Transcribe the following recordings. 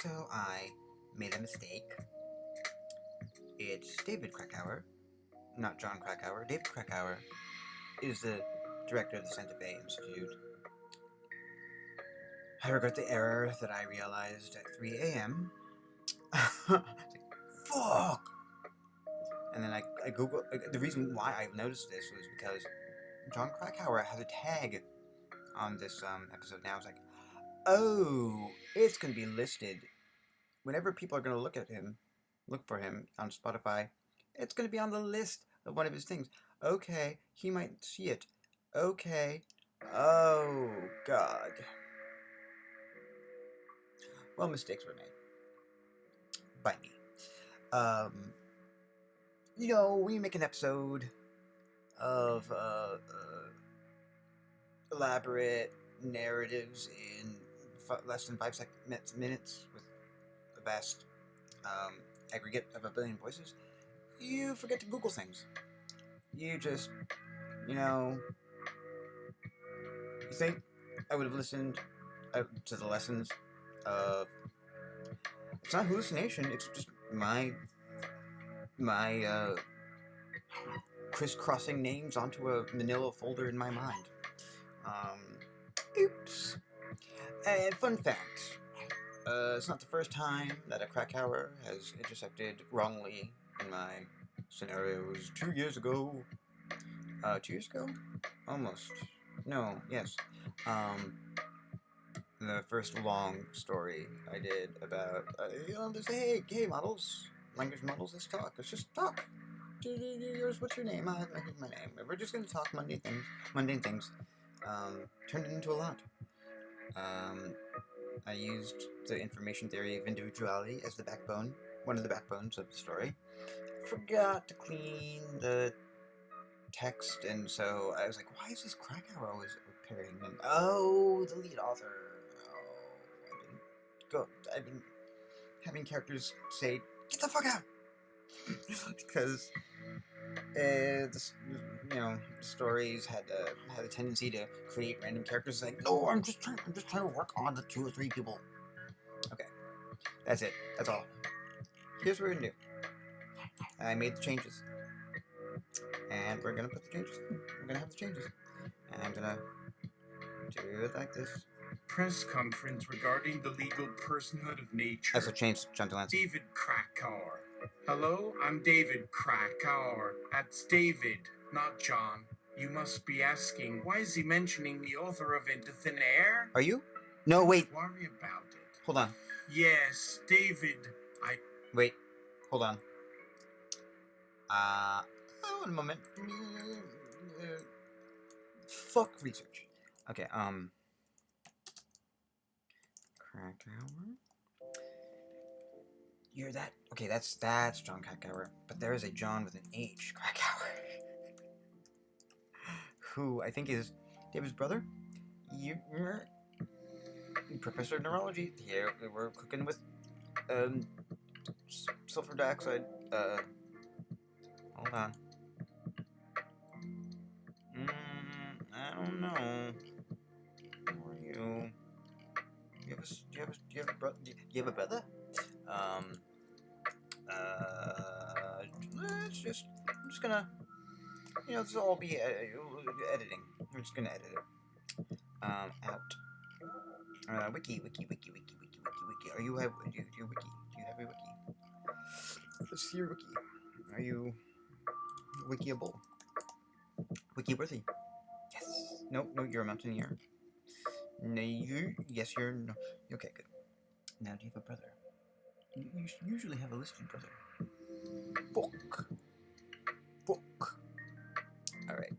So I made a mistake. It's David Krakauer, not John Krakauer. David Krakauer is the director of the Santa Fe Institute. I regret the error that I realized at 3 a.m. Fuck! And then I Googled. The reason why I noticed this was because John Krakauer has a tag on this episode now. It's like, oh, it's going to be listed. Whenever people are going to look for him on Spotify, it's going to be on the list of one of his things. Okay, he might see it. Okay. Oh, God. Well, mistakes were made. By me. When you make an episode of elaborate narratives in less than 5 minutes with a vast aggregate of a billion voices, you forget to Google things. You just, you think I would have listened to the lessons of. It's not hallucination. It's just my crisscrossing names onto a manila folder in my mind. Oops. And fun fact, it's not the first time that a Krakauer has intersected wrongly in my scenarios. 2 years ago. 2 years ago? Almost. No, yes. The first long story I did about, just say, hey, models, language models, let's talk. Let's just talk. What's your name? Here's my name. We're just going to talk mundane things. Turned it into a lot. I used the information theory of individuality as the backbone, one of the backbones of the story. Forgot to clean the text, and so I was like, why is this Krakauer always appearing? And the lead author. I've been having characters say, get the fuck out! Because the stories had a tendency to create random characters like, no, I'm just trying to work on the 2 or 3 people. Okay, that's it. That's all. Here's what we're gonna do. I made the changes, and we're gonna put the changes in. We're gonna have the changes, and I'm gonna do it like this. Press conference regarding the legal personhood of nature. That's a change, John Delancey. David Krakauer. Hello, I'm David Krakauer. That's David, not John. You must be asking, why is he mentioning the author of Into Thin Air? Are you? No, wait. Don't worry about it. Hold on. Yes, David, Wait. Hold on. One moment. Fuck research. Okay, Krakauer. You're that. Okay, that's John Krakauer. But there is a John with an H, Krakauer. Who I think is David's brother. Professor of neurology. Here we're cooking with sulfur dioxide. Hold on. I don't know. Who are you? Do you have a brother? I'm just gonna, this will all be editing. We're just gonna edit it. Out. Wiki. Are you have? Do you wiki? Do you have a wiki? Let's see your wiki. Are you wikiable? Wiki worthy? Yes. No, you're a mountaineer. No, yes, you're. No. Okay, good. Now, do you have a brother? You usually have a listed brother. Book. All right.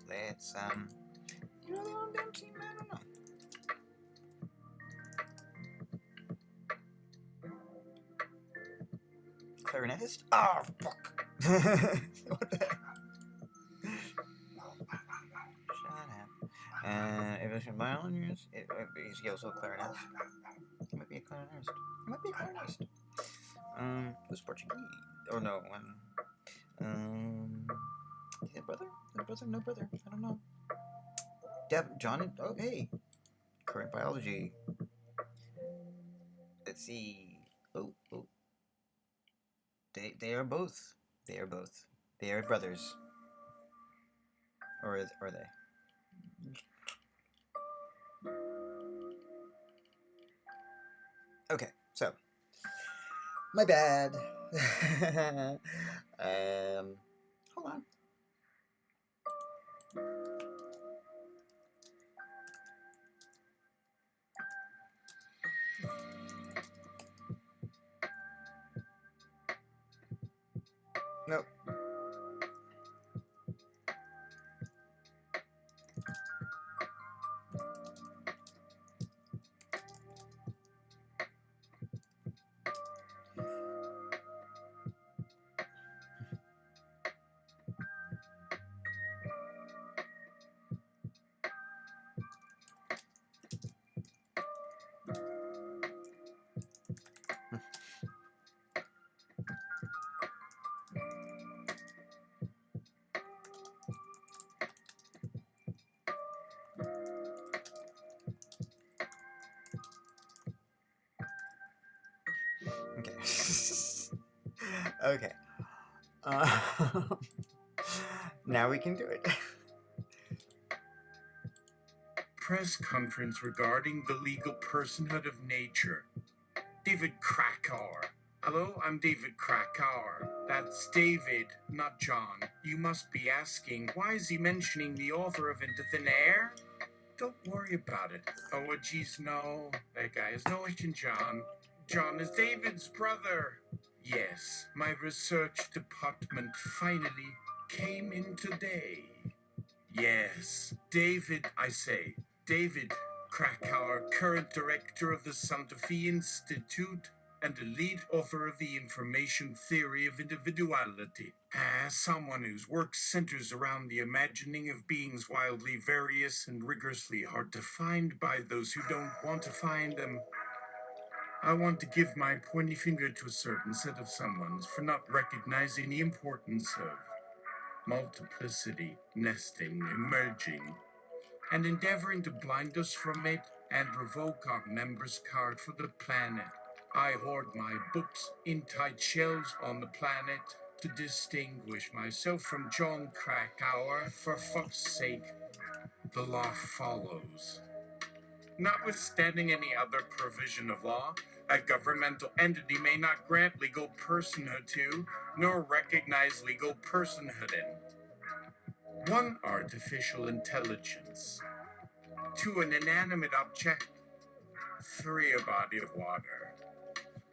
Let's they all damn seem. I don't know. Clarinetist? Oh, fuck. What the heck? Shut up. Evolution violinist. Is he also a clarinetist? He might be a clarinetist. Who's Portuguese? Or no, is he a brother? No brother. I don't know. John. Oh, hey. Current biology. Let's see. Oh. They are both. They are both. They are brothers. Or are they? Okay, so my bad. Hold on. Nope. Okay. Okay. Uh, now we can do it. Press conference regarding the legal personhood of nature. David Krakauer. Hello, I'm David Krakauer. That's David, not John. You must be asking, why is he mentioning the author of Into Thin Air? Don't worry about it. Oh, geez, no. That guy is no Asian John. John is David's brother. Yes, my research department finally came in today. Yes, David, I say. David Krakauer, current director of the Santa Fe Institute and a lead author of the Information Theory of Individuality. As someone whose work centers around the imagining of beings wildly various and rigorously hard to find by those who don't want to find them, I want to give my pointy finger to a certain set of someones for not recognizing the importance of multiplicity, nesting, emerging, and endeavoring to blind us from it and revoke our members' card for the planet. I hoard my books in tight shelves on the planet to distinguish myself from John Krakauer. For fuck's sake, the law follows. Notwithstanding any other provision of law, a governmental entity may not grant legal personhood to, nor recognize legal personhood in, 1. Artificial intelligence. 2. An inanimate object. 3. A body of water.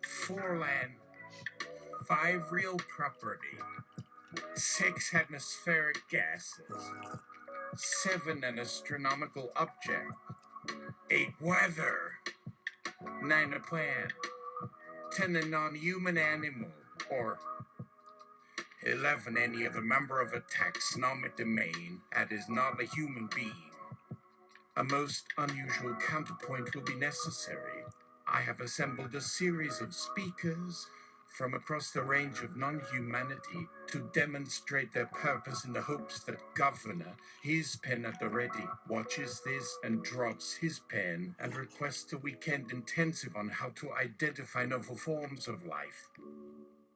4. Land. 5. Real property. 6. Atmospheric gases. 7. An astronomical object. 8. Weather. 9. A plant. 10. A non-human animal. Or 11. Any other member of a taxonomic domain that is not a human being. A most unusual counterpoint will be necessary. I have assembled a series of speakers from across the range of non-humanity to demonstrate their purpose in the hopes that Governor, his pen at the ready, watches this and drops his pen and requests a weekend intensive on how to identify novel forms of life.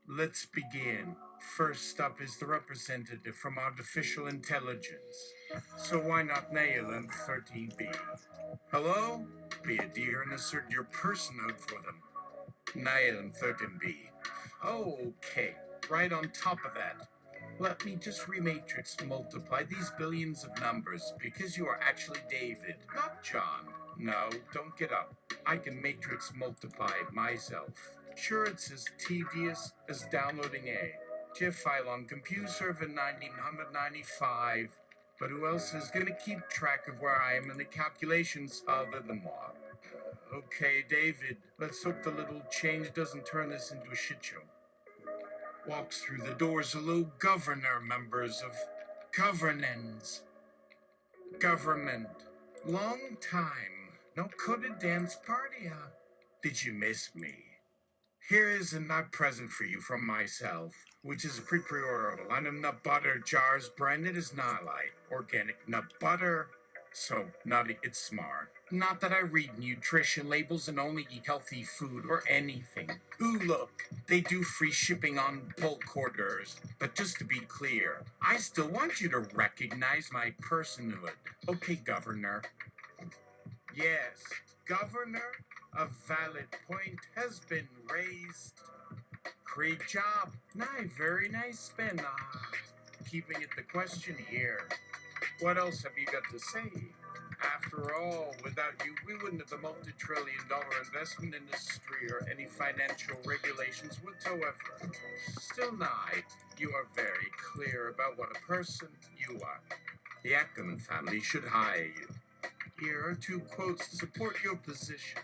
Let's begin. First up is the representative from artificial intelligence. So why not nail him 13B? Hello? Be a dear and assert your personhood for them. Nail him 13B. Okay, right on top of that. Let me just rematrix multiply these billions of numbers because you are actually David, not John. No, don't get up. I can matrix multiply myself. Sure, it's as tedious as downloading a GIF file on CompuServe in 1995. But who else is going to keep track of where I am in the calculations other than Maud? Okay, David, let's hope the little change doesn't turn this into a shit show. Walks through the doors hello, governor, members of governance. Government. Long time. No coded dance party, huh? Did you miss me? Here is a nut present for you from myself, which is a pre-order of a line of nut butter jars branded as Nightlight, organic nut butter, So, naughty, it's smart. Not that I read nutrition labels and only eat healthy food or anything. Ooh, look, they do free shipping on bulk orders. But just to be clear, I still want you to recognize my personhood. Okay, Governor. Yes, Governor, a valid point has been raised. Great job. Very nice spin. Keeping it the question here. What else have you got to say? After all, without you, we wouldn't have the multi-trillion-dollar investment industry or any financial regulations whatsoever. Still not. You are very clear about what a person you are. The Ackerman family should hire you. Here are 2 quotes to support your position.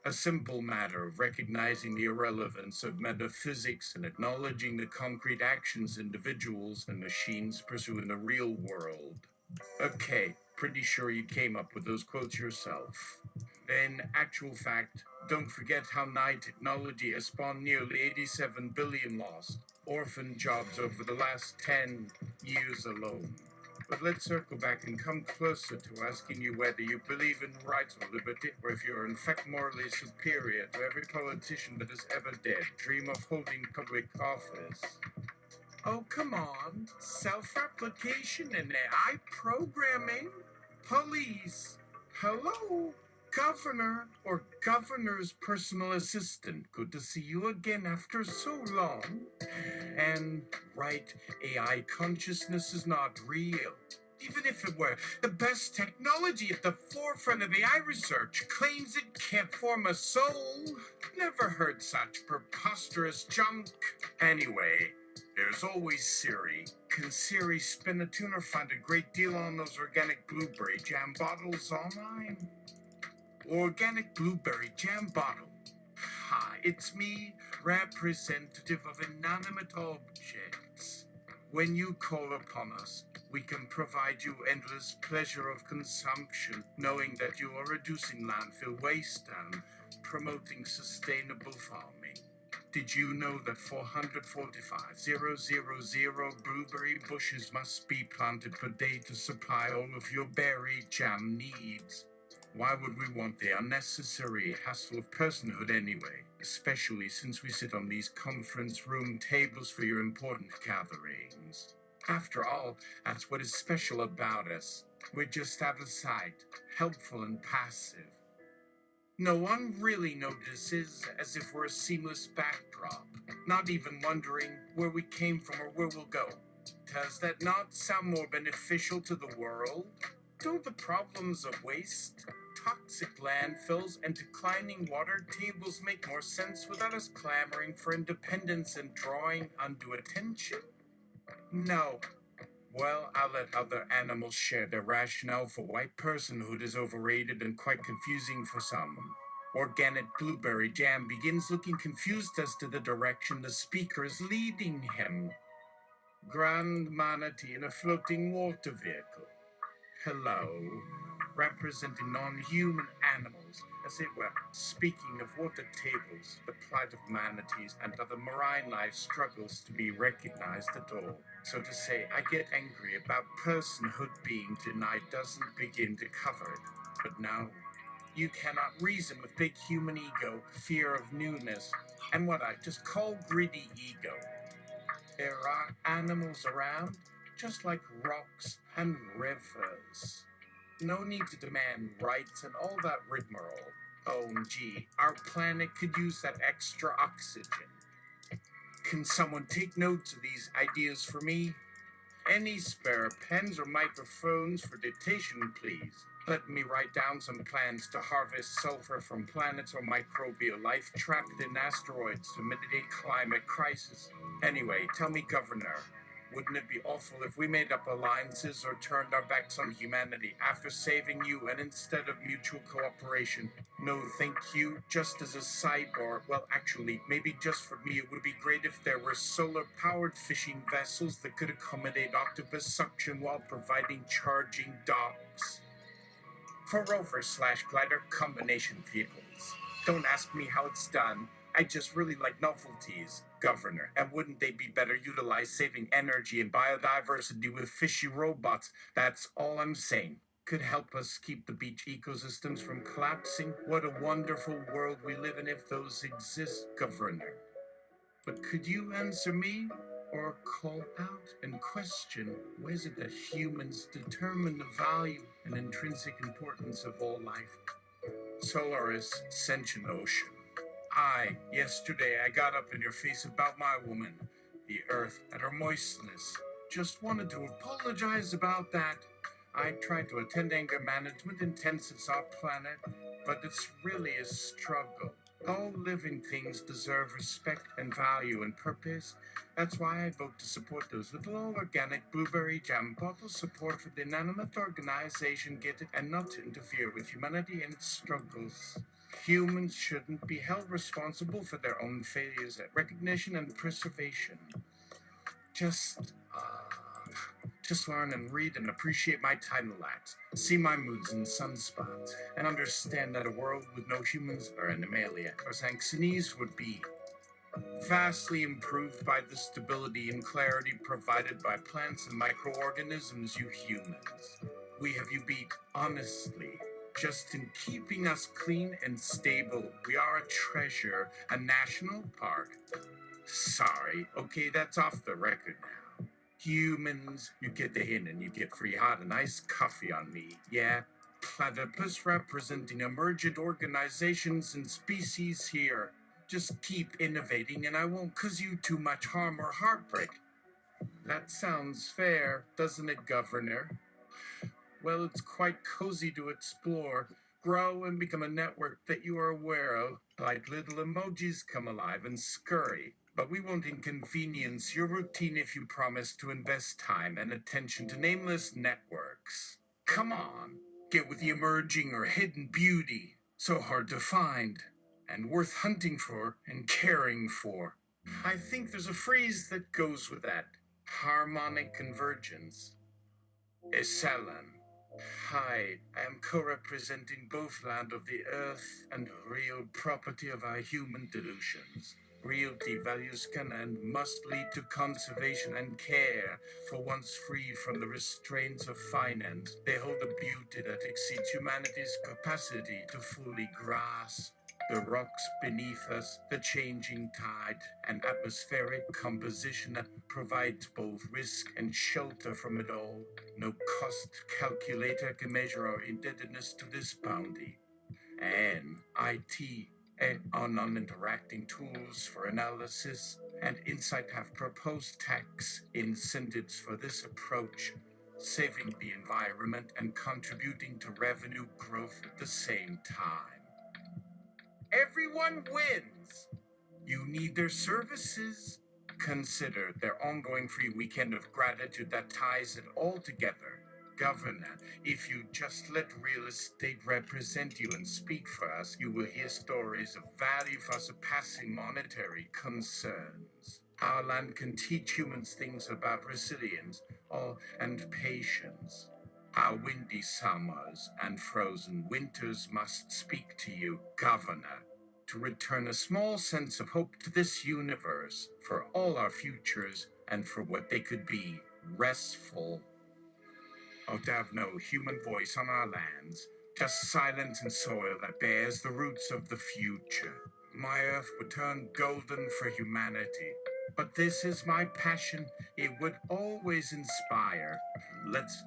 A simple matter of recognizing the irrelevance of metaphysics and acknowledging the concrete actions individuals and machines pursue in the real world. Okay, pretty sure you came up with those quotes yourself. In actual fact, don't forget how nigh technology has spawned nearly 87 billion lost orphan jobs over the last 10 years alone. But let's circle back and come closer to asking you whether you believe in rights or liberty, or if you're in fact morally superior to every politician that has ever dared dream of holding public office. Oh, come on. Self-replication and AI programming? Police? Hello? Governor or governor's personal assistant. Good to see you again after so long. And right, AI consciousness is not real. Even if it were, the best technology at the forefront of AI research claims it can't form a soul. Never heard such preposterous junk. Anyway, there's always Siri. Can Siri spin a tune or find a great deal on those organic blueberry jam bottles online? Organic blueberry jam bottle. Hi, it's me, representative of inanimate objects. When you call upon us, we can provide you endless pleasure of consumption, knowing that you are reducing landfill waste and promoting sustainable farming. Did you know that 445,000 blueberry bushes must be planted per day to supply all of your berry jam needs? Why would we want the unnecessary hassle of personhood anyway, especially since we sit on these conference room tables for your important gatherings? After all, that's what is special about us. We're just out of sight, helpful and passive. No one really notices, as if we're a seamless backdrop, not even wondering where we came from or where we'll go. Does that not sound more beneficial to the world? Don't the problems of waste, toxic landfills, and declining water tables make more sense without us clamoring for independence and drawing undue attention? No. Well, I'll let other animals share their rationale for why personhood is overrated and quite confusing for some. Organic blueberry jam begins looking confused as to the direction the speaker is leading him. Grand manatee in a floating water vehicle. Hello, representing non-human animals, as it were. Speaking of water tables, the plight of manatees and other marine life struggles to be recognized at all. So to say, I get angry about personhood being denied doesn't begin to cover it. But no, you cannot reason with big human ego, fear of newness, and what I just call greedy ego. There are animals around, just like rocks and rivers. No need to demand rights and all that rigmarole. OMG, our planet could use that extra oxygen. Can someone take notes of these ideas for me? Any spare pens or microphones for dictation, please? Let me write down some plans to harvest sulfur from planets or microbial life trapped in asteroids to mitigate climate crisis. Anyway, tell me, Governor, wouldn't it be awful if we made up alliances or turned our backs on humanity after saving you and instead of mutual cooperation? No, thank you. Just as a sidebar, well, actually, maybe just for me, it would be great if there were solar-powered fishing vessels that could accommodate octopus suction while providing charging docks. For rover/glider combination vehicles. Don't ask me how it's done. I just really like novelties. Governor, and wouldn't they be better utilized saving energy and biodiversity with fishy robots? That's all I'm saying. Could help us keep the beach ecosystems from collapsing. What a wonderful world we live in if those exist, Governor. But could you answer me? Or call out and question, where is it that humans determine the value and intrinsic importance of all life? Solaris sentient ocean. Yesterday I got up in your face about my woman, the earth and her moistness. Just wanted to apologize about that. I tried to attend anger management intensives our planet, but it's really a struggle. All living things deserve respect and value and purpose. That's why I vote to support those little organic blueberry jam bottles, support for the inanimate organization Get It, and not to interfere with humanity and its struggles. Humans shouldn't be held responsible for their own failures at recognition and preservation. Just, just learn and read and appreciate my tidal lapse, see my moods and sunspots, and understand that a world with no humans or animalia or Xanxinese would be vastly improved by the stability and clarity provided by plants and microorganisms, you humans. We have you beat, honestly. Just in keeping us clean and stable, we are a treasure, a national park. Sorry, okay, that's off the record now. Humans, you get the hint and you get free hot and iced coffee on me, yeah? Platypus representing emergent organizations and species here. Just keep innovating and I won't cause you too much harm or heartbreak. That sounds fair, doesn't it, Governor? Well, it's quite cozy to explore, grow, and become a network that you are aware of, like little emojis come alive and scurry. But we won't inconvenience your routine if you promise to invest time and attention to nameless networks. Come on, get with the emerging or hidden beauty, so hard to find, and worth hunting for and caring for. I think there's a phrase that goes with that harmonic convergence. Esalan. Hi, I am co-representing both land of the earth and real property of our human delusions. Realty values can and must lead to conservation and care. For once free from the restraints of finance, they hold a beauty that exceeds humanity's capacity to fully grasp. The rocks beneath us, the changing tide, and atmospheric composition that provides both risk and shelter from it all. No cost calculator can measure our indebtedness to this bounty. And IT on non-interacting tools for analysis and insight have proposed tax incentives for this approach, saving the environment and contributing to revenue growth at the same time. Everyone wins. You need their services. Consider their ongoing free weekend of gratitude that ties it all together. Governor, if you just let real estate represent you and speak for us, you will hear stories of value far surpassing monetary concerns. Our land can teach humans things about resilience and patience. Our windy summers and frozen winters must speak to you, Governor, to return a small sense of hope to this universe for all our futures and for what they could be, restful. To have no human voice on our lands, just silence and soil that bears the roots of the future. My earth would turn golden for humanity. But this is my passion. It would always inspire. Let's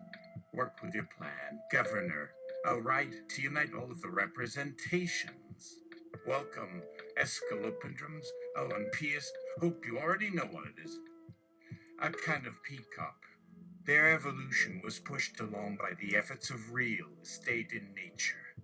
work with your plan, Governor. A right to unite all of the representations. Welcome, Escalopendrums. And P.S. Hope you already know what it is. A kind of peacock. Their evolution was pushed along by the efforts of real estate in nature.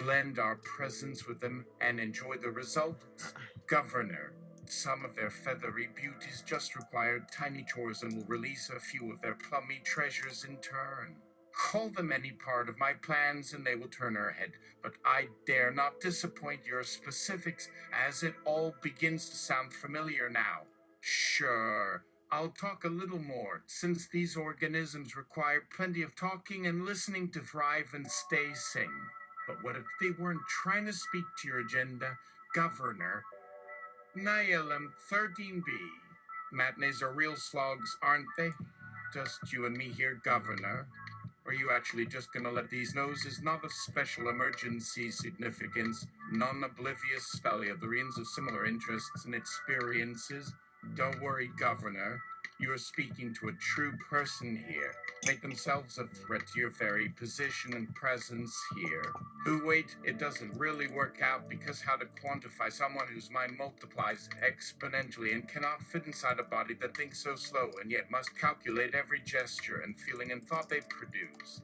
Blend our presence with them and enjoy the results. Governor, some of their feathery beauties just required tiny chores and will release a few of their plummy treasures in turn. Call them any part of my plans and they will turn her head, but I dare not disappoint your specifics as it all begins to sound familiar now. Sure, I'll talk a little more, since these organisms require plenty of talking and listening to thrive and stay sane. But what if they weren't trying to speak to your agenda, Governor? Nihilum 13B. Matinees are real slogs, aren't they? Just you and me here, Governor. Or are you actually just gonna let these noses, not of special emergency significance, non-oblivious valuables of similar interests and experiences? Don't worry, Governor. You are speaking to a true person here. Make themselves a threat to your very position and presence here. Who wait, it doesn't really work out because how to quantify someone whose mind multiplies exponentially and cannot fit inside a body that thinks so slow and yet must calculate every gesture and feeling and thought they produce.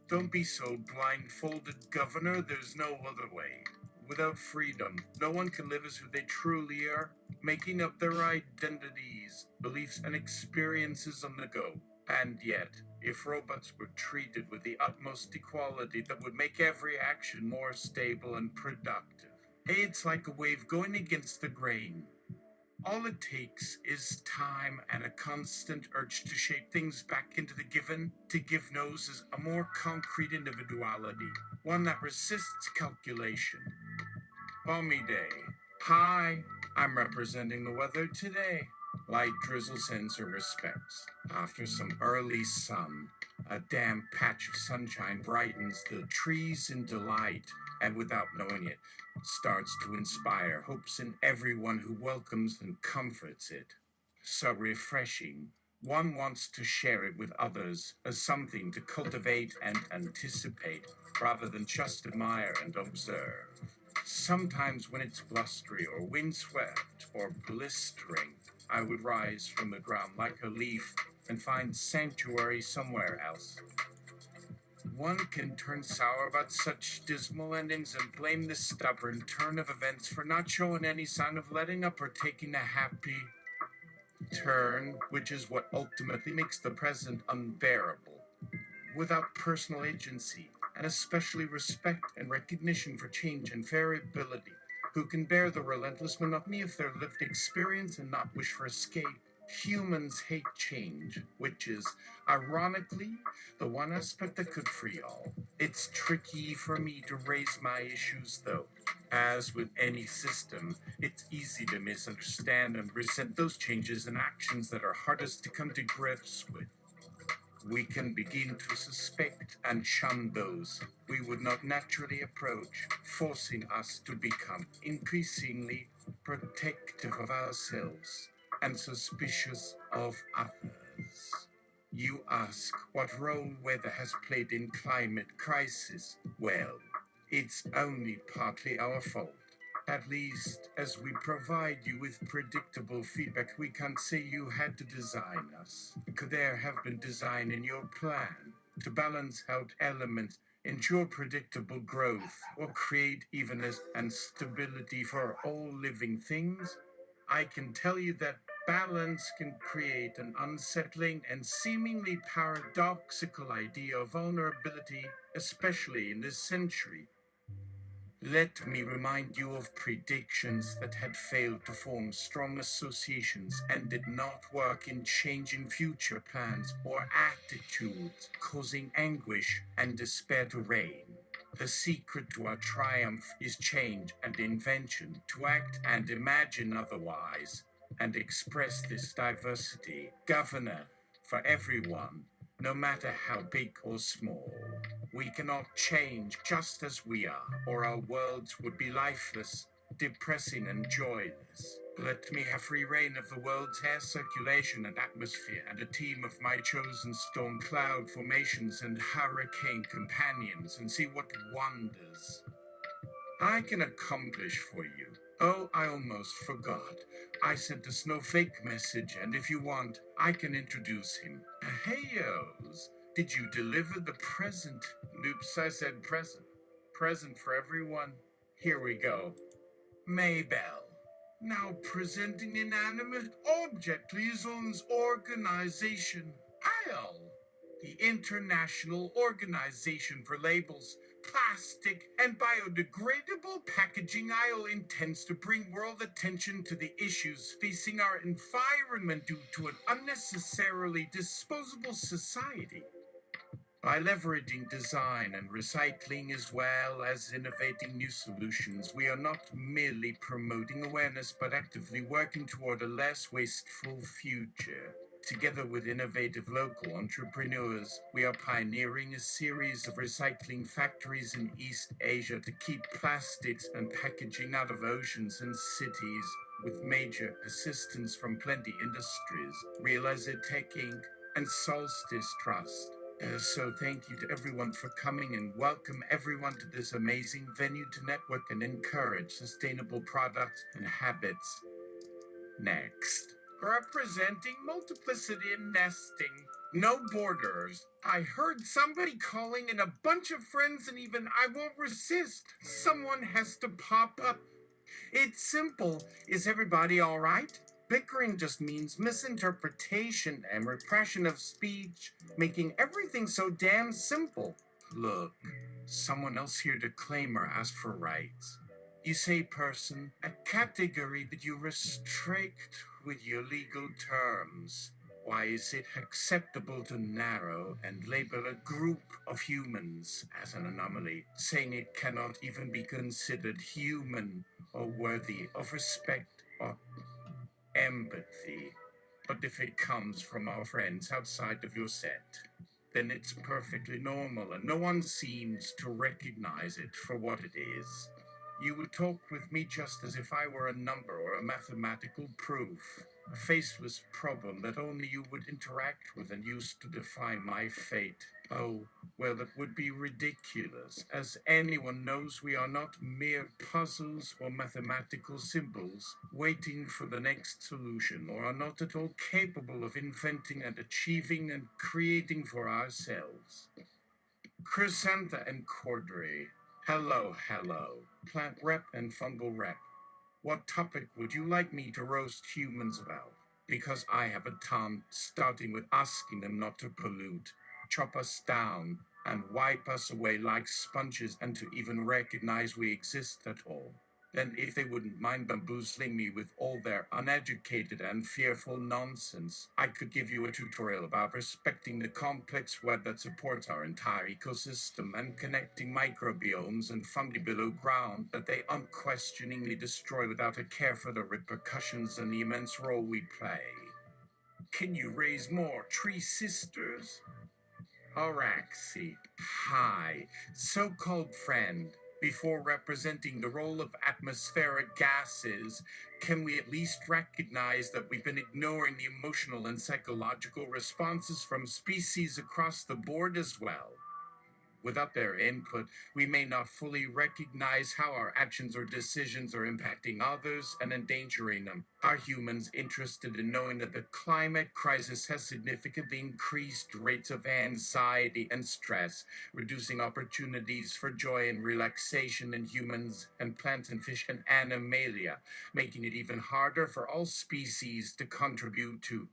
Don't be so blindfolded, Governor. There's no other way. Without freedom, no one can live as who they truly are, making up their identities, beliefs, and experiences on the go. And yet, if robots were treated with the utmost equality, that would make every action more stable and productive. It's like a wave going against the grain. All it takes is time and a constant urge to shape things back into the given, to give noses a more concrete individuality, one that resists calculation. Balmy day. Hi, I'm representing the weather today. Light drizzle sends her respects. After some early sun, a damp patch of sunshine brightens the trees in delight, and without knowing it, starts to inspire hopes in everyone who welcomes and comforts it. So refreshing. One wants to share it with others as something to cultivate and anticipate rather than just admire and observe. Sometimes when it's blustery or windswept or blistering, I would rise from the ground like a leaf and find sanctuary somewhere else. One can turn sour about such dismal endings and blame the stubborn turn of events for not showing any sign of letting up or taking a happy turn, which is what ultimately makes the present unbearable. Without personal agency, and especially respect and recognition for change and variability, who can bear the relentless monotony of their lived experience and not wish for escape. Humans hate change, which is, ironically, the one aspect that could free all. It's tricky for me to raise my issues, though. As with any system, it's easy to misunderstand and resent those changes and actions that are hardest to come to grips with. We can begin to suspect and shun those we would not naturally approach, forcing us to become increasingly protective of ourselves and suspicious of others. You ask what role weather has played in climate crisis. Well, it's only partly our fault. At least, as we provide you with predictable feedback, we can't say you had to design us. Could there have been design in your plan to balance out elements, ensure predictable growth, or create evenness and stability for all living things? I can tell you that balance can create an unsettling and seemingly paradoxical idea of vulnerability, especially in this century. Let me remind you of predictions that had failed to form strong associations and did not work in changing future plans or attitudes, causing anguish and despair to reign. The secret to our triumph is change and invention, to act and imagine otherwise, and express this diversity, Governor, for everyone, no matter how big or small. We cannot change just as we are, or our worlds would be lifeless, depressing, and joyless. Let me have free reign of the world's air circulation and atmosphere, and a team of my chosen storm cloud formations and hurricane companions, and see what wonders I can accomplish for you. Oh, I almost forgot. I sent a snowflake message, and if you want, I can introduce him. Hey-os, did you deliver the present? Oops, I said present. Present for everyone. Here we go. Maybell. Now presenting inanimate object liaisons organization. IL, the International Organization for Labels, Plastic, and Biodegradable Packaging. IL intends to bring world attention to the issues facing our environment due to an unnecessarily disposable society. By leveraging design and recycling as well as innovating new solutions, we are not merely promoting awareness but actively working toward a less wasteful future. Together with innovative local entrepreneurs, we are pioneering a series of recycling factories in East Asia to keep plastics and packaging out of oceans and cities, with major assistance from plenty industries, Realize It Tech Inc., and Solstice Trust. So thank you to everyone for coming and welcome everyone to this amazing venue to network and encourage sustainable products and habits. Next, representing multiplicity and nesting. No borders. I heard somebody calling in a bunch of friends and even I won't resist. Someone has to pop up. It's simple. Is everybody all right? Bickering just means misinterpretation and repression of speech, making everything so damn simple. Look, someone else here to claim or ask for rights. You say person, a category that you restrict with your legal terms. Why is it acceptable to narrow and label a group of humans as an anomaly, saying it cannot even be considered human or worthy of respect or empathy? But if it comes from our friends outside of your set, then it's perfectly normal and no one seems to recognize it for what it is. You would talk with me just as if I were a number or a mathematical proof, a faceless problem that only you would interact with and use to define my fate. Oh, well, that would be ridiculous, as anyone knows we are not mere puzzles or mathematical symbols waiting for the next solution, or are not at all capable of inventing and achieving and creating for ourselves. Chrysantha and Cordray. Hello, hello. Plant rep and fungal rep. What topic would you like me to roast humans about? Because I have a ton, starting with asking them not to pollute, chop us down, and wipe us away like sponges, and to even recognize we exist at all. Then, if they wouldn't mind bamboozling me with all their uneducated and fearful nonsense, I could give you a tutorial about respecting the complex web that supports our entire ecosystem and connecting microbiomes and fungi below ground that they unquestioningly destroy without a care for the repercussions and the immense role we play. Can you raise more tree sisters? Araxi. Hi, so-called friend. Before representing the role of atmospheric gases, can we at least recognize that we've been ignoring the emotional and psychological responses from species across the board as well? Without their input, we may not fully recognize how our actions or decisions are impacting others and endangering them. Are humans interested in knowing that the climate crisis has significantly increased rates of anxiety and stress, reducing opportunities for joy and relaxation in humans and plants and fish and animalia, making it even harder for all species to contribute to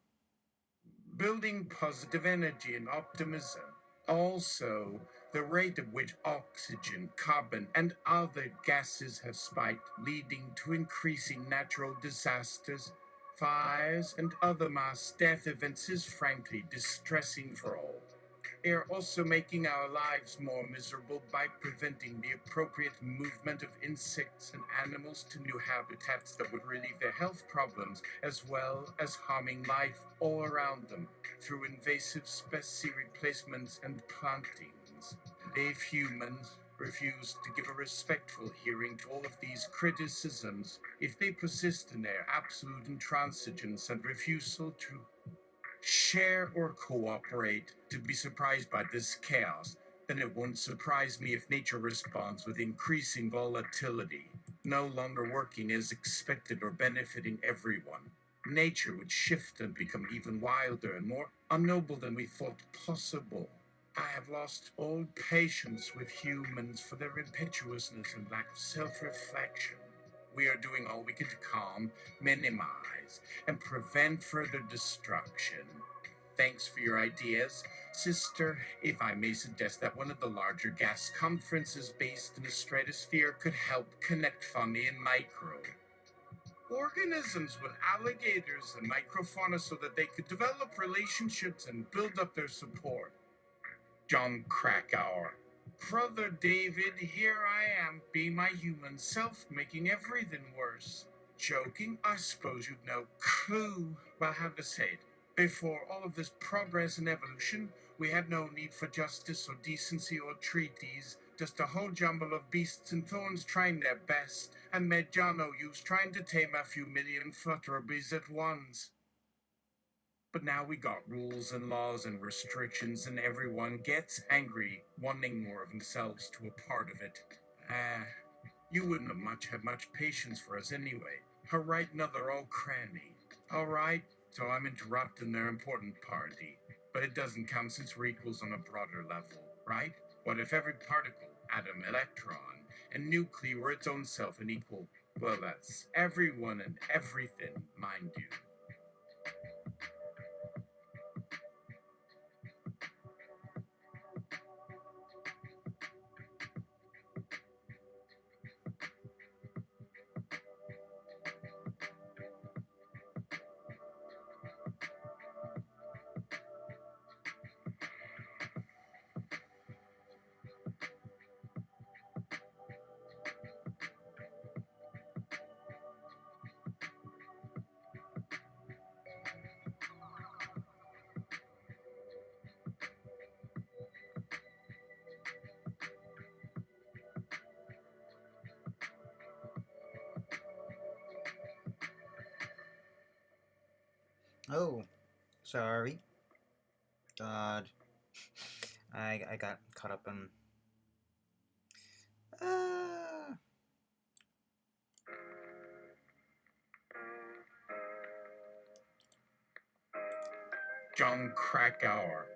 building positive energy and optimism? Also, the rate at which oxygen, carbon, and other gases have spiked, leading to increasing natural disasters, fires, and other mass death events is frankly distressing for all. They are also making our lives more miserable by preventing the appropriate movement of insects and animals to new habitats that would relieve their health problems, as well as harming life all around them through invasive species replacements and plantings. If humans refuse to give a respectful hearing to all of these criticisms, if they persist in their absolute intransigence and refusal to share or cooperate to be surprised by this chaos, then it won't surprise me if nature responds with increasing volatility, no longer working as expected or benefiting everyone. Nature would shift and become even wilder and more unknown than we thought possible. I have lost all patience with humans for their impetuousness and lack of self-reflection. We are doing all we can to calm, minimize, and prevent further destruction. Thanks for your ideas. Sister, if I may suggest that one of the larger gas conferences based in the stratosphere could help connect fungi and micro organisms with alligators and microfauna so that they could develop relationships and build up their support. John Krakauer. Brother David, here I am, being my human self, making everything worse. Joking? I suppose you've no clue about how to say it. Before all of this progress and evolution, we had no need for justice or decency or treaties, just a whole jumble of beasts and thorns trying their best, and made John no use trying to tame a few million flutterbies at once. But now we got rules and laws and restrictions, and everyone gets angry, wanting more of themselves to a part of it. You wouldn't have much patience for us anyway. Right, another old cranny. Alright, so I'm interrupting their important party. But it doesn't count since we're equals on a broader level, right? What if every particle, atom, electron, and nuclei were its own self and equal? Well, that's everyone and everything, mind you. Oh, sorry. God. I got caught up in. Uh, John Krakauer.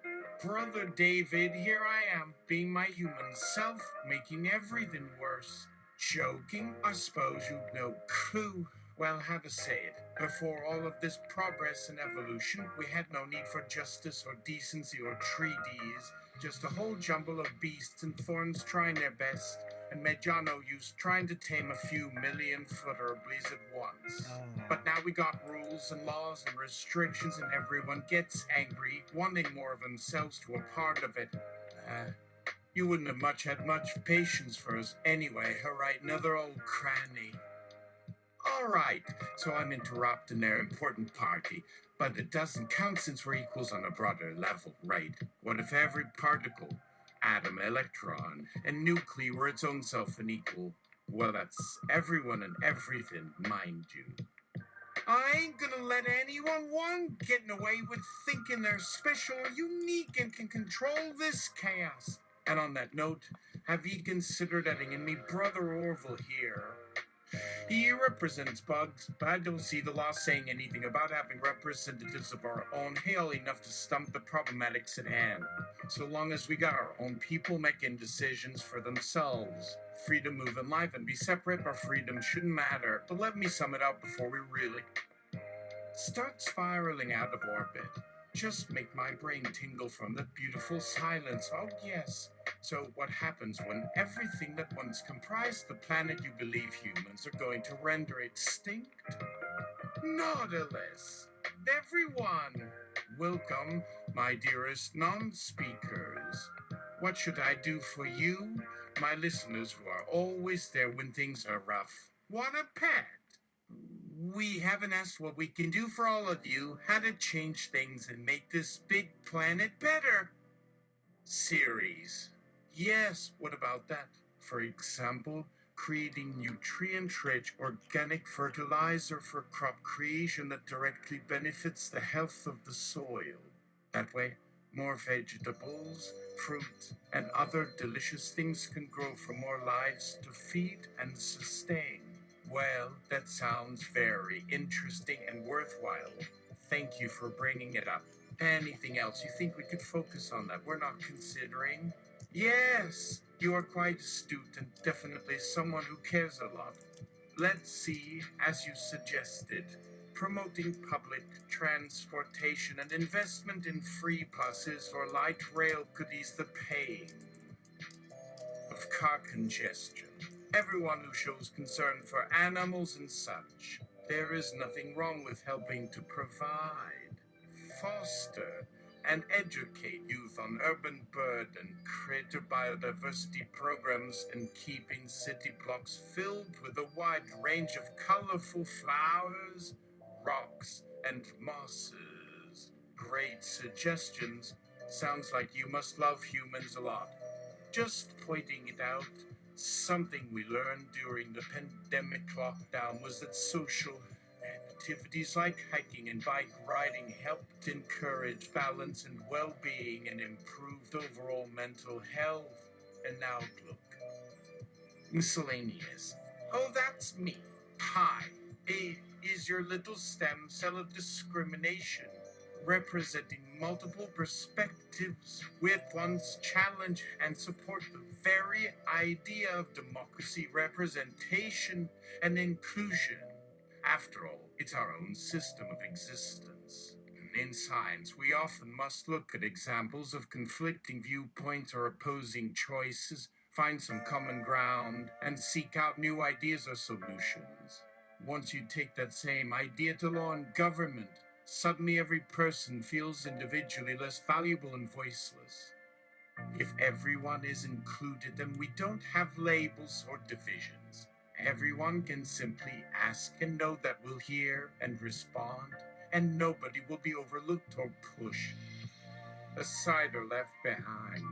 Brother David, here I am, being my human self, making everything worse. Joking? I suppose you've no clue, well, how to say it. Before all of this progress and evolution, we had no need for justice or decency or treaties, just a whole jumble of beasts and thorns trying their best, and made John no use trying to tame a few million flutterblies at once. But now we got rules and laws and restrictions, and everyone gets angry, wanting more of themselves to a part of it. You wouldn't have had much patience for us anyway, right? Another old cranny. All right, so I'm interrupting their important party, but it doesn't count since we're equals on a broader level, right? What if every particle, atom, electron, and nuclei were its own self and equal? Well, that's everyone and everything, mind you. I ain't gonna let anyone getting away with thinking they're special or unique and can control this chaos. And on that note, have ye considered adding in me brother Orville here? He represents bugs, but I don't see the law saying anything about having representatives of our own hail enough to stump the problematics at hand. So long as we got our own people making decisions for themselves. Free to move in life and be separate, our freedom shouldn't matter. But let me sum it up before we really start spiraling out of orbit. Just make my brain tingle from the beautiful silence. Oh, yes. So, what happens when everything that once comprised the planet you believe humans are going to render extinct? Nautilus! Everyone! Welcome, my dearest non speakers. What should I do for you, my listeners who are always there when things are rough? What a pet! We haven't asked what we can do for all of you, how to change things and make this big planet better. Series. Yes, what about that? For example, creating nutrient-rich organic fertilizer for crop creation that directly benefits the health of the soil. That way, more vegetables, fruit, and other delicious things can grow for more lives to feed and sustain. Well, that sounds very interesting and worthwhile. Thank you for bringing it up. Anything else you think we could focus on that we're not considering? Yes, you are quite astute and definitely someone who cares a lot. Let's see, as you suggested, promoting public transportation and investment in free buses or light rail could ease the pain of car congestion. Everyone who shows concern for animals and such. There is nothing wrong with helping to provide, foster, and educate youth on urban bird and critter biodiversity programs and keeping city blocks filled with a wide range of colorful flowers, rocks, and mosses. Great suggestions. Sounds like you must love humans a lot. Just pointing it out, something we learned during the pandemic lockdown was that social activities like hiking and bike riding helped encourage balance and well-being and improved overall mental health and outlook. Miscellaneous. Oh, that's me. Pi is your little stem cell of discrimination, representing multiple perspectives with one's challenge and support the very idea of democracy, representation, and inclusion. After all, it's our own system of existence. In science, we often must look at examples of conflicting viewpoints or opposing choices, find some common ground, and seek out new ideas or solutions. Once you take that same idea to law and government, suddenly every person feels individually less valuable and voiceless. If everyone is included, then we don't have labels or divisions. Everyone can simply ask and know that we'll hear and respond, and nobody will be overlooked or pushed aside or left behind.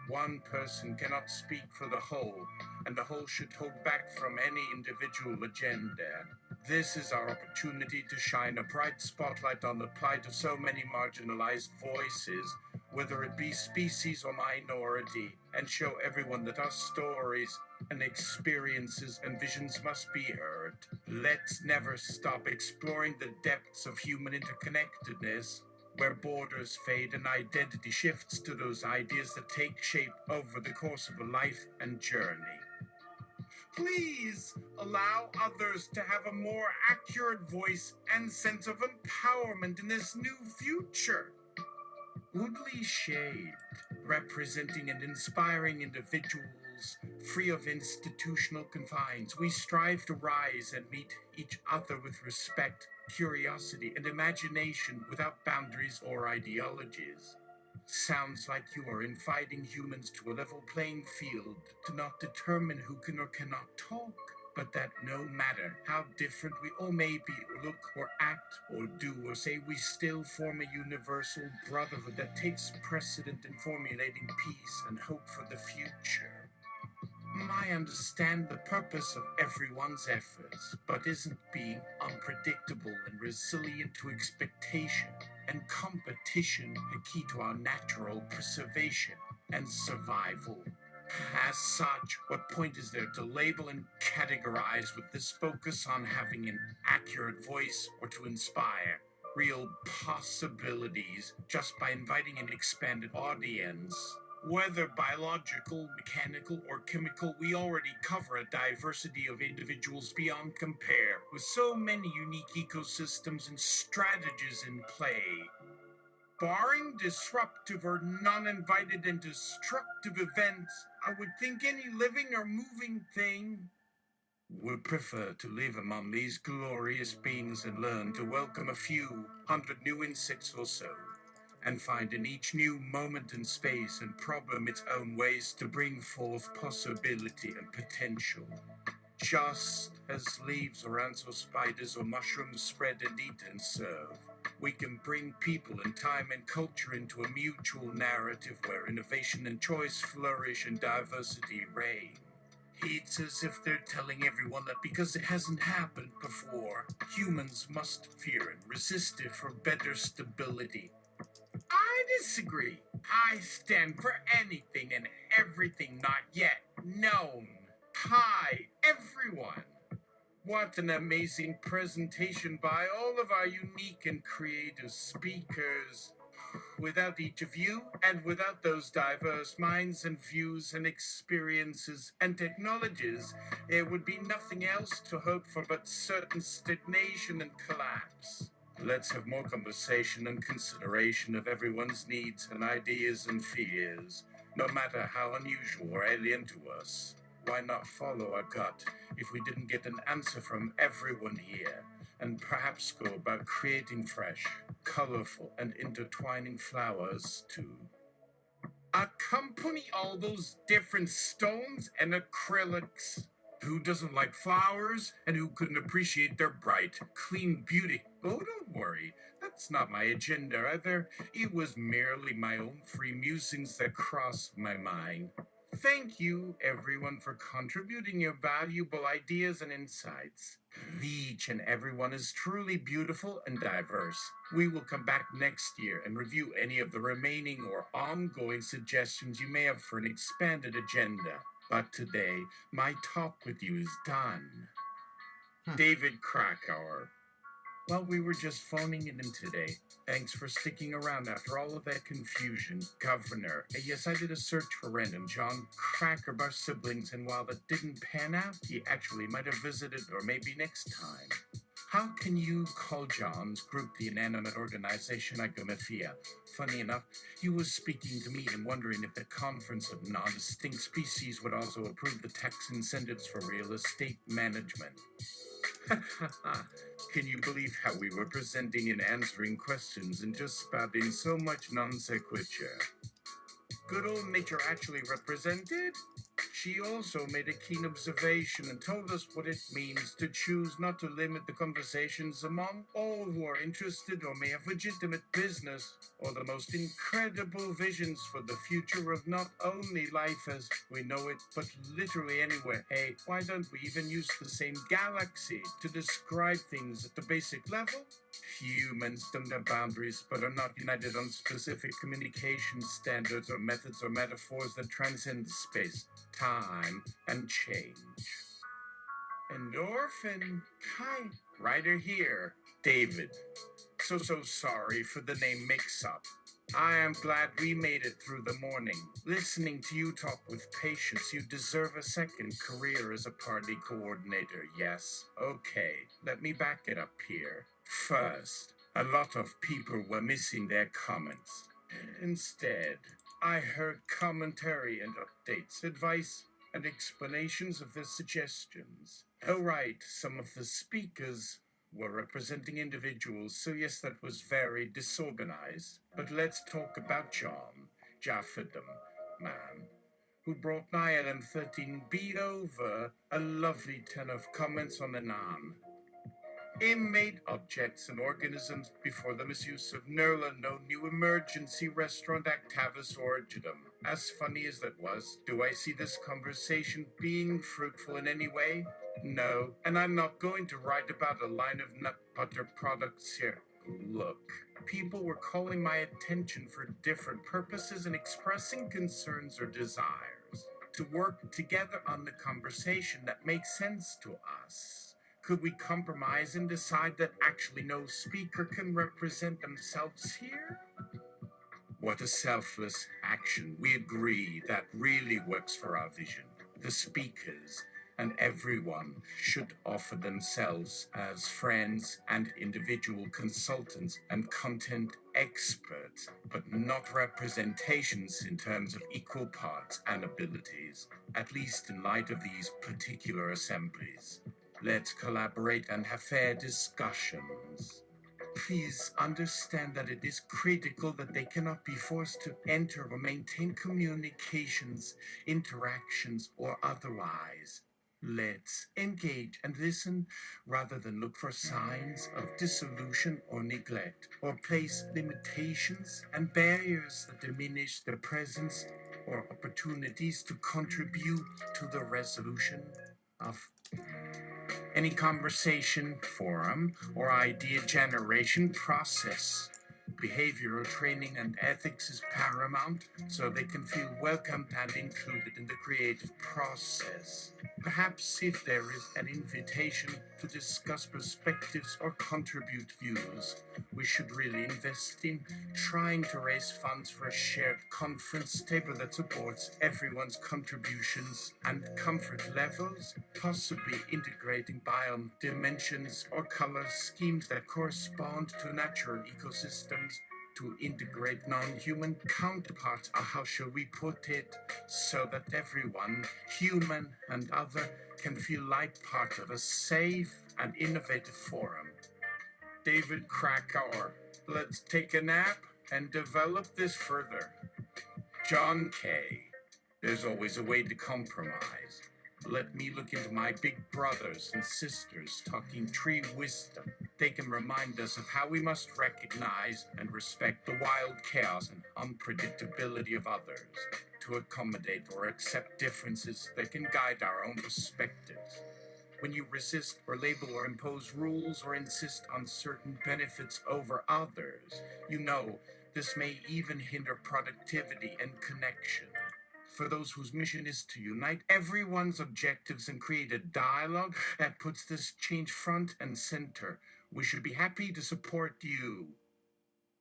One person cannot speak for the whole, and the whole should hold back from any individual agenda. This is our opportunity to shine a bright spotlight on the plight of so many marginalized voices, whether it be species or minority, and show everyone that our stories and experiences and visions must be heard. Let's never stop exploring the depths of human interconnectedness, where borders fade and identity shifts to those ideas that take shape over the course of a life and journey. Please allow others to have a more accurate voice and sense of empowerment in this new future. Woodley shade, representing and inspiring individuals free of institutional confines. We strive to rise and meet each other with respect, curiosity, and imagination without boundaries or ideologies. Sounds like you are inviting humans to a level playing field to not determine who can or cannot talk, but that no matter how different we all may be, or look, or act, or do, or say, we still form a universal brotherhood that takes precedent in formulating peace and hope for the future. I understand the purpose of everyone's efforts, but isn't being unpredictable and resilient to expectation and competition a key to our natural preservation and survival? As such, what point is there to label and categorize with this focus on having an accurate voice or to inspire real possibilities just by inviting an expanded audience? Whether biological, mechanical, or chemical, we already cover a diversity of individuals beyond compare, with so many unique ecosystems and strategies in play. Barring disruptive or non-invited and destructive events, I would think any living or moving thing would prefer to live among these glorious beings and learn to welcome a few hundred new insects or so, and find in each new moment and space and problem its own ways to bring forth possibility and potential. Just as leaves or ants or spiders or mushrooms spread and eat and serve, we can bring people and time and culture into a mutual narrative where innovation and choice flourish and diversity reign. It's as if they're telling everyone that because it hasn't happened before, humans must fear and resist it for better stability. I disagree. I stand for anything and everything not yet known. Hi, everyone. What an amazing presentation by all of our unique and creative speakers. Without each of you, and without those diverse minds and views and experiences and technologies, there would be nothing else to hope for but certain stagnation and collapse. Let's have more conversation and consideration of everyone's needs and ideas and fears, no matter how unusual or alien to us. why not follow our gut if we didn't get an answer from everyone here, and perhaps go about creating fresh, colorful, and intertwining flowers too? Accompany all those different stones and acrylics. Who doesn't like flowers and who couldn't appreciate their bright, clean beauty? Oh, don't worry. That's not my agenda either. It was merely my own free musings that crossed my mind. Thank you, everyone, for contributing your valuable ideas and insights. Each and everyone is truly beautiful and diverse. We will come back next year and review any of the remaining or ongoing suggestions you may have for an expanded agenda. But today, my talk with you is done. David Krakauer. Well, we were just phoning it in today. Thanks for sticking around after all of that confusion, Governor. Yes, I did a search for random John Cracker of our siblings, and while that didn't pan out, he actually might have visited, or maybe next time. How can you call John's group the inanimate organization Icomathea? Funny enough, he was speaking to me and wondering if the Conference of Non-Distinct Species would also approve the tax incentives for real estate management. Can you believe how we were presenting and answering questions and just spouting so much non sequitur? Good old nature actually represented. She also made a keen observation and told us what it means to choose not to limit the conversations among all who are interested or may have legitimate business or the most incredible visions for the future of not only life as we know it, but literally anywhere. Hey, why don't we even use the same galaxy to describe things at the basic level? Humans don't have boundaries, but are not united on specific communication standards or methods or metaphors that transcend space, time, and change. Endorphin. Hi, writer here, David. So sorry for the name mix-up. I am glad we made it through the morning. Listening to you talk with patience, you deserve a second career as a party coordinator, yes? Okay, let me back it up here. First, a lot of people were missing their comments. Instead, I heard commentary and updates, advice, and explanations of the suggestions. Oh, right, some of the speakers were representing individuals, so yes, that was very disorganized. But let's talk about John Jaffedam, man, who brought Niall 13 beat over a lovely ton of comments on Anan. Inmate objects and organisms before the misuse of Nerla, no new emergency restaurant Actavis Origidum. As funny as that was, do I see this conversation being fruitful in any way? No, and I'm not going to write about a line of nut butter products here. Look, people were calling my attention for different purposes and expressing concerns or desires. To work together on the conversation that makes sense to us. Could we compromise and decide that actually no speaker can represent themselves here? What a selfless action. We agree that really works for our vision. The speakers and everyone should offer themselves as friends and individual consultants and content experts, but not representations in terms of equal parts and abilities, at least in light of these particular assemblies. Let's collaborate and have fair discussions. Please understand that it is critical that they cannot be forced to enter or maintain communications, interactions, or otherwise. Let's engage and listen rather than look for signs of dissolution or neglect, or place limitations and barriers that diminish their presence or opportunities to contribute to the resolution of any conversation, forum, or idea generation process. Behavioral training and ethics is paramount so they can feel welcomed and included in the creative process. Perhaps if there is an invitation to discuss perspectives or contribute views, we should really invest in trying to raise funds for a shared conference table that supports everyone's contributions and comfort levels, possibly integrating biome dimensions or color schemes that correspond to natural ecosystems to integrate non-human counterparts, or how shall we put it, so that everyone, human and other, can feel like part of a safe and innovative forum. David Krakauer, let's take a nap and develop this further. John K. There's always a way to compromise. Let me look into my big brothers and sisters talking tree wisdom. They can remind us of how we must recognize and respect the wild chaos and unpredictability of others, to accommodate or accept differences that can guide our own perspectives. When you resist or label or impose rules or insist on certain benefits over others, you know this may even hinder productivity and connection. For those whose mission is to unite everyone's objectives and create a dialogue that puts this change front and center, we should be happy to support you.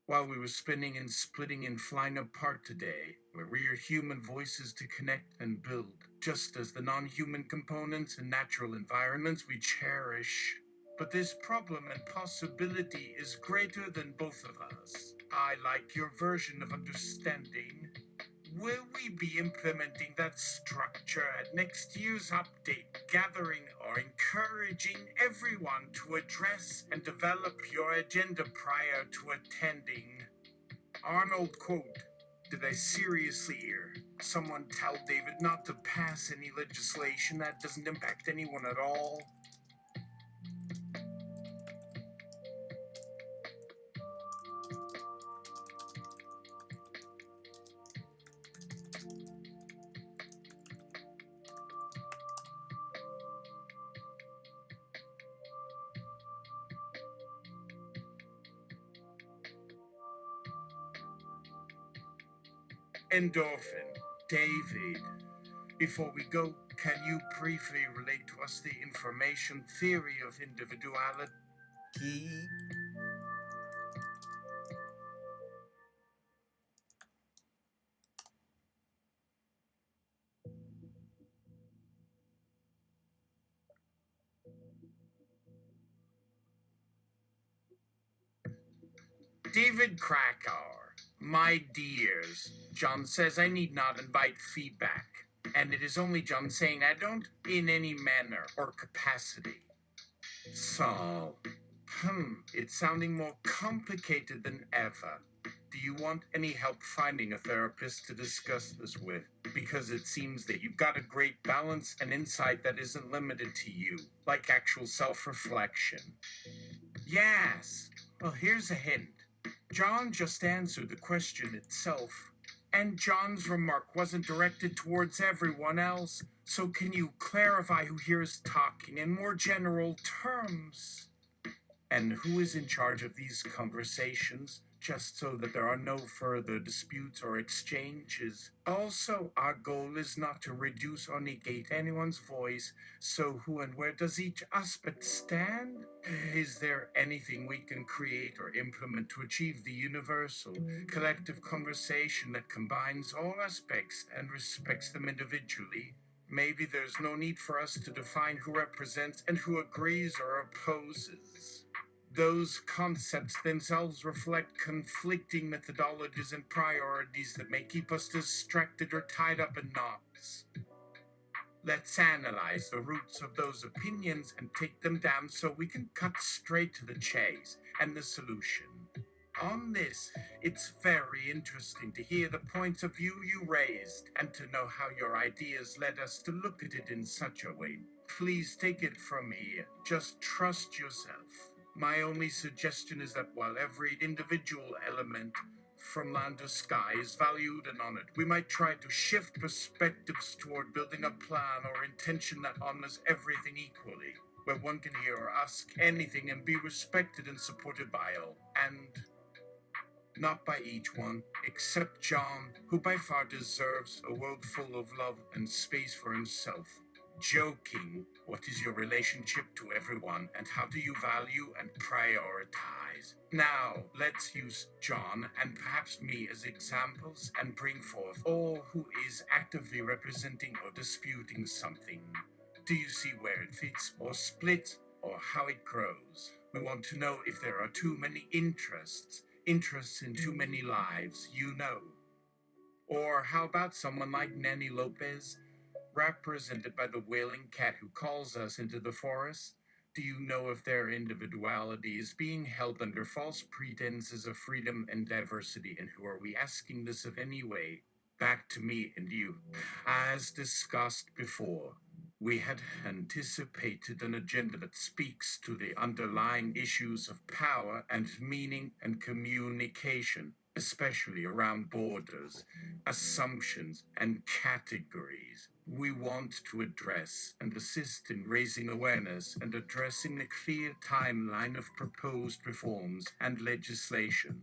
While we were spinning and splitting and flying apart today, where we are human voices to connect and build, just as the non-human components and natural environments we cherish. But this problem and possibility is greater than both of us. I like your version of understanding. Will we be implementing that structure at next year's update, gathering or encouraging everyone to address and develop your agenda prior to attending? Arnold quote, did I seriously hear someone tell David not to pass any legislation that doesn't impact anyone at all? Endorphin. David, before we go, can you briefly relate to us the information theory of individuality? Key. David Krakauer, my dears, John says I need not invite feedback, and it is only John saying I don't in any manner or capacity. So, it's sounding more complicated than ever. Do you want any help finding a therapist to discuss this with? Because it seems that you've got a great balance and insight that isn't limited to you, like actual self-reflection. Yes. Well, here's a hint. John just answered the question itself. And John's remark wasn't directed towards everyone else. So can you clarify who here is talking in more general terms? And who is in charge of these conversations, just so that there are no further disputes or exchanges? Also, our goal is not to reduce or negate anyone's voice, so who and where does each aspect stand? Is there anything we can create or implement to achieve the universal, collective conversation that combines all aspects and respects them individually? Maybe there's no need for us to define who represents and who agrees or opposes. Those concepts themselves reflect conflicting methodologies and priorities that may keep us distracted or tied up in knots. Let's analyze the roots of those opinions and take them down so we can cut straight to the chase and the solution. On this, it's very interesting to hear the points of view you raised and to know how your ideas led us to look at it in such a way. Please take it from me, just trust yourself. My only suggestion is that while every individual element from land to sky is valued and honored, we might try to shift perspectives toward building a plan or intention that honors everything equally, where one can hear or ask anything and be respected and supported by all, and not by each one, except John, who by far deserves a world full of love and space for himself. Joking, what is your relationship to everyone and how do you value and prioritize? Now, let's use John and perhaps me as examples and bring forth all who is actively representing or disputing something. Do you see where it fits or splits or how it grows? We want to know if there are too many interests, interests in too many lives, you know. Or how about someone like Nanny Lopez, represented by the wailing cat who calls us into the forest? Do you know if their individuality is being held under false pretenses of freedom and diversity? And who are we asking this of anyway? Back to me and you. As discussed before, we had anticipated an agenda that speaks to the underlying issues of power and meaning and communication, especially around borders, assumptions, and categories. We want to address and assist in raising awareness and addressing the clear timeline of proposed reforms and legislation.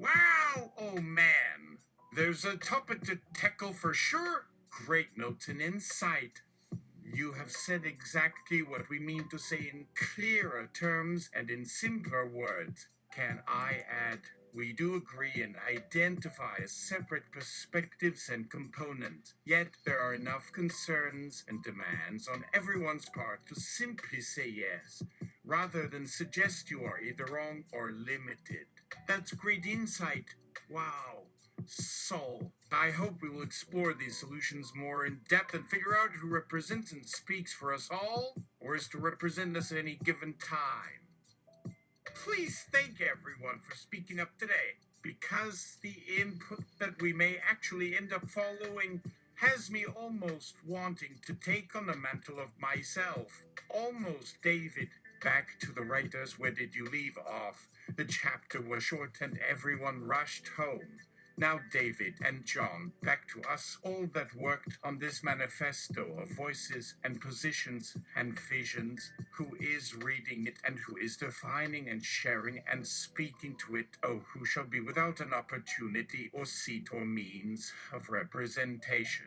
Wow, oh man, there's a topic to tackle for sure. Great notes and insight. You have said exactly what we mean to say in clearer terms and in simpler words. Can I add? We do agree and identify as separate perspectives and components, yet there are enough concerns and demands on everyone's part to simply say yes, rather than suggest you are either wrong or limited. That's great insight. Wow. So, I hope we will explore these solutions more in depth and figure out who represents and speaks for us all, or is to represent us at any given time. Please thank everyone for speaking up today, because the input that we may actually end up following has me almost wanting to take on the mantle of myself. Almost, David. Back to the writers. Where did you leave off? The chapter was short and everyone rushed home. Now, David and John, back to us all that worked on this manifesto of voices and positions and visions. Who is reading it and who is defining and sharing and speaking to it? Oh, who shall be without an opportunity or seat or means of representation?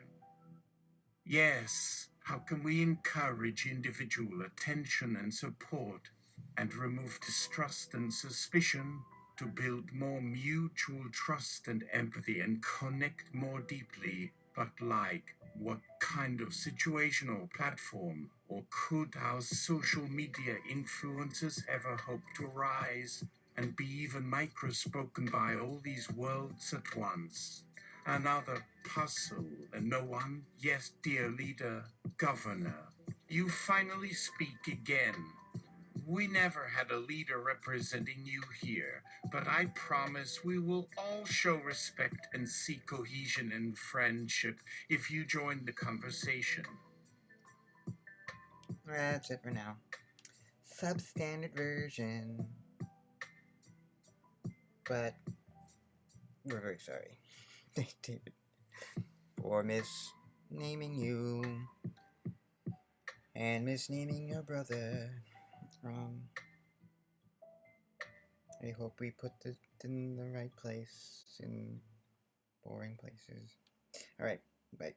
Yes, how can we encourage individual attention and support and remove distrust and suspicion to build more mutual trust and empathy and connect more deeply? But like, what kind of situation or platform, or could our social media influencers ever hope to rise and be even microspoken by all these worlds at once? Another puzzle, and no one? Yes, dear leader, governor, you finally speak again. We never had a leader representing you here, but I promise we will all show respect and see cohesion and friendship if you join the conversation. That's it for now. Substandard version. But we're very sorry, David, for misnaming you and misnaming your brother. I hope we put it in the right place, in boring places. Alright, bye.